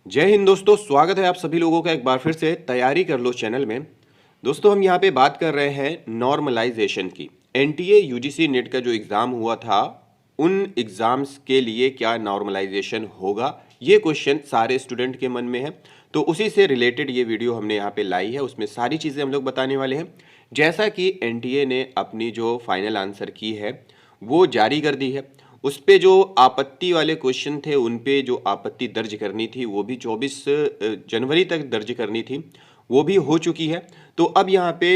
जय हिंद दोस्तों, स्वागत है आप सभी लोगों का एक बार फिर से तैयारी कर लो चैनल में। दोस्तों हम यहाँ पे बात कर रहे हैं नॉर्मलाइजेशन की। एनटीए यूजीसी नेट का जो एग्ज़ाम हुआ था, उन एग्ज़ाम्स के लिए क्या नॉर्मलाइजेशन होगा, ये क्वेश्चन सारे स्टूडेंट के मन में है। तो उसी से रिलेटेड ये वीडियो हमने यहाँ पे लाई है, उसमें सारी चीज़ें हम लोग बताने वाले हैं। जैसा कि एनटीए ने अपनी जो फाइनल आंसर की है वो जारी कर दी है, उस पे जो आपत्ति वाले क्वेश्चन थे उन पे जो आपत्ति दर्ज करनी थी वो भी 24 जनवरी तक दर्ज करनी थी, वो भी हो चुकी है। तो अब यहाँ पे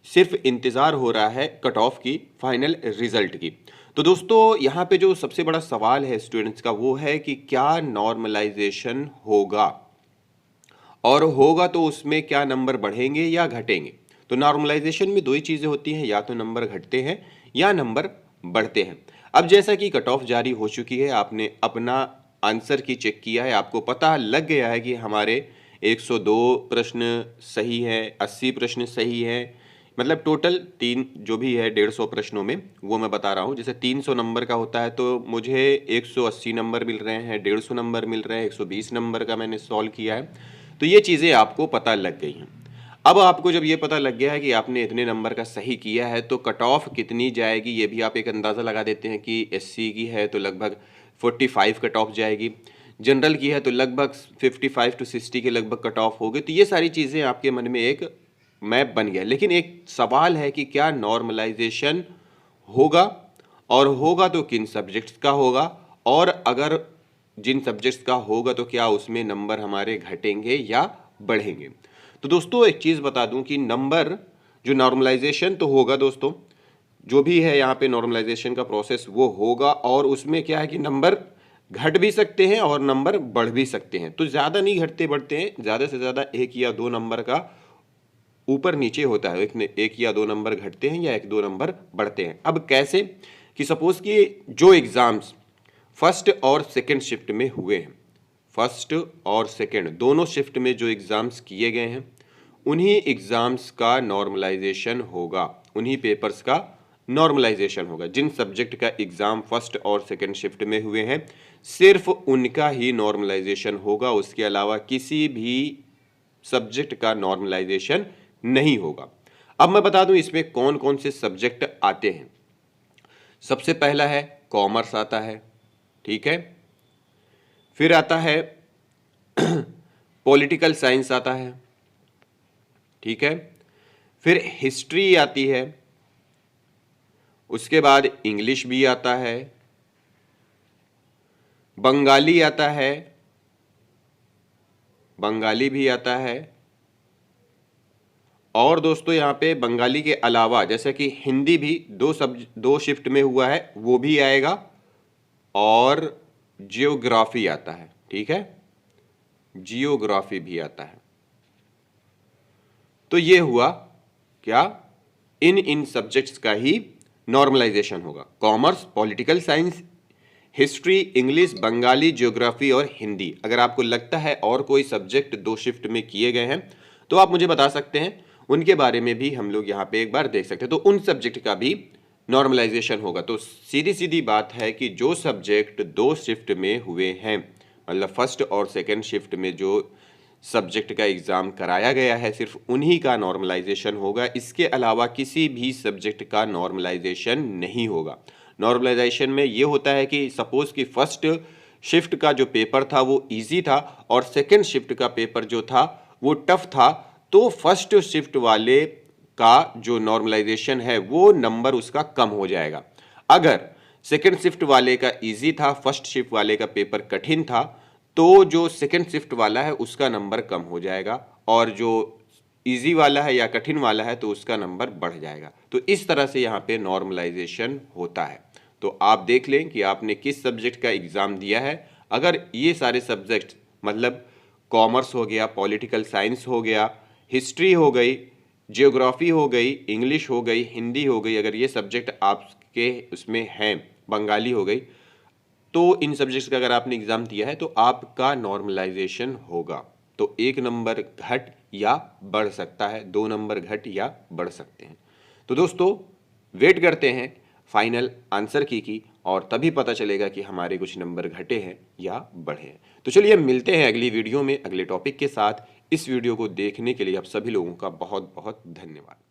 सिर्फ इंतज़ार हो रहा है कट ऑफ की फाइनल रिजल्ट की। तो दोस्तों यहाँ पे जो सबसे बड़ा सवाल है स्टूडेंट्स का वो है कि क्या नॉर्मलाइजेशन होगा, और होगा तो उसमें क्या नंबर बढ़ेंगे या घटेंगे। तो नॉर्मलाइजेशन में दो ही चीज़ें होती हैं, या तो नंबर घटते हैं या नंबर बढ़ते हैं। अब जैसा कि कट ऑफ जारी हो चुकी है, आपने अपना आंसर की चेक किया है, आपको पता लग गया है कि हमारे 102 प्रश्न सही हैं, 80 प्रश्न सही हैं, मतलब टोटल तीन जो भी है 150 प्रश्नों में वो मैं बता रहा हूँ। जैसे 300 नंबर का होता है तो मुझे 180 नंबर मिल रहे हैं, 150 नंबर मिल रहे हैं, 120 नंबर का मैंने सॉल्व किया है। तो ये चीज़ें आपको पता लग गई हैं। अब आपको जब ये पता लग गया है कि आपने इतने नंबर का सही किया है तो कट ऑफ कितनी जाएगी ये भी आप एक अंदाज़ा लगा देते हैं कि एससी की है तो लगभग 45 कट ऑफ जाएगी, जनरल की है तो लगभग 55 टू 60 के लगभग कट ऑफ होगी। तो ये सारी चीज़ें आपके मन में एक मैप बन गया। लेकिन एक सवाल है कि क्या नॉर्मलाइजेशन होगा, और होगा तो किन सब्जेक्ट्स का होगा, और अगर जिन सब्जेक्ट्स का होगा तो क्या उसमें नंबर हमारे घटेंगे या बढ़ेंगे। तो दोस्तों एक चीज़ बता दूं कि नंबर जो नॉर्मलाइजेशन तो होगा दोस्तों, जो भी है यहाँ पे नॉर्मलाइजेशन का प्रोसेस वो होगा, और उसमें क्या है कि नंबर घट भी सकते हैं और नंबर बढ़ भी सकते हैं। तो ज़्यादा नहीं घटते बढ़ते हैं, ज़्यादा से ज़्यादा 1 या 2 नंबर का ऊपर नीचे होता है, एक या 2 नंबर घटते हैं या 1-2 नंबर बढ़ते हैं। अब कैसे कि सपोज़ कि जो एग्ज़ाम्स फर्स्ट और सेकंड शिफ्ट में हुए हैं, फर्स्ट और सेकंड दोनों शिफ्ट में जो एग्ज़ाम्स किए गए हैं उन्हीं एग्ज़ाम्स का नॉर्मलाइजेशन होगा, उन्हीं पेपर्स का नॉर्मलाइजेशन होगा। जिन सब्जेक्ट का एग्ज़ाम फर्स्ट और सेकंड शिफ्ट में हुए हैं सिर्फ उनका ही नॉर्मलाइजेशन होगा, उसके अलावा किसी भी सब्जेक्ट का नॉर्मलाइजेशन नहीं होगा। अब मैं बता दूं इसमें कौन कौन से सब्जेक्ट आते हैं। सबसे पहला है कॉमर्स आता है, ठीक है। फिर आता है पॉलिटिकल साइंस आता है, ठीक है। फिर हिस्ट्री आती है, उसके बाद इंग्लिश भी आता है, बंगाली आता है, बंगाली भी आता है। और दोस्तों यहाँ पे बंगाली के अलावा जैसे कि हिंदी भी दो शिफ्ट में हुआ है वो भी आएगा, और जियोग्राफी आता है, ठीक है, जियोग्राफी भी आता है। तो ये हुआ क्या, इन सब्जेक्ट्स का ही नॉर्मलाइजेशन होगा। Commerce, political science, history, English, Bengali, geography और हिंदी। अगर आपको लगता है और कोई सब्जेक्ट 2 शिफ्ट में किए गए हैं तो आप मुझे बता सकते हैं, उनके बारे में भी हम लोग यहाँ पे एक बार देख सकते हैं। तो उन सब्जेक्ट का भी नॉर्मलाइजेशन होगा। तो सीधी सीधी बात है कि जो सब्जेक्ट 2 शिफ्ट में हुए हैं, मतलब फर्स्ट और सेकेंड शिफ्ट में जो सब्जेक्ट का एग्ज़ाम कराया गया है सिर्फ उन्हीं का नॉर्मलाइजेशन होगा, इसके अलावा किसी भी सब्जेक्ट का नॉर्मलाइजेशन नहीं होगा। नॉर्मलाइजेशन में ये होता है कि सपोज़ कि फर्स्ट शिफ्ट का जो पेपर था वो इजी था और सेकंड शिफ्ट का पेपर जो था वो टफ था, तो फर्स्ट शिफ्ट वाले का जो नॉर्मलाइजेशन है वो नंबर उसका कम हो जाएगा। अगर सेकंड शिफ्ट वाले का इजी था, फर्स्ट शिफ्ट वाले का पेपर कठिन था, तो जो सेकंड शिफ्ट वाला है उसका नंबर कम हो जाएगा, और जो इजी वाला है या कठिन वाला है तो उसका नंबर बढ़ जाएगा। तो इस तरह से यहाँ पे नॉर्मलाइजेशन होता है। तो आप देख लें कि आपने किस सब्जेक्ट का एग्ज़ाम दिया है। अगर ये सारे सब्जेक्ट मतलब कॉमर्स हो गया, पॉलिटिकल साइंस हो गया, हिस्ट्री हो गई, जियोग्राफी हो गई, इंग्लिश हो गई, हिंदी हो गई, अगर ये सब्जेक्ट आपके उसमें हैं, बंगाली हो गई, तो इन सब्जेक्ट्स का अगर आपने एग्ज़ाम दिया है तो आपका नॉर्मलाइजेशन होगा। तो 1 नंबर घट या बढ़ सकता है, 2 नंबर घट या बढ़ सकते हैं। तो दोस्तों वेट करते हैं फाइनल आंसर की और तभी पता चलेगा कि हमारे कुछ नंबर घटे हैं या बढ़े हैं। तो चलिए मिलते हैं अगली वीडियो में अगले टॉपिक के साथ। इस वीडियो को देखने के लिए आप सभी लोगों का बहुत बहुत धन्यवाद।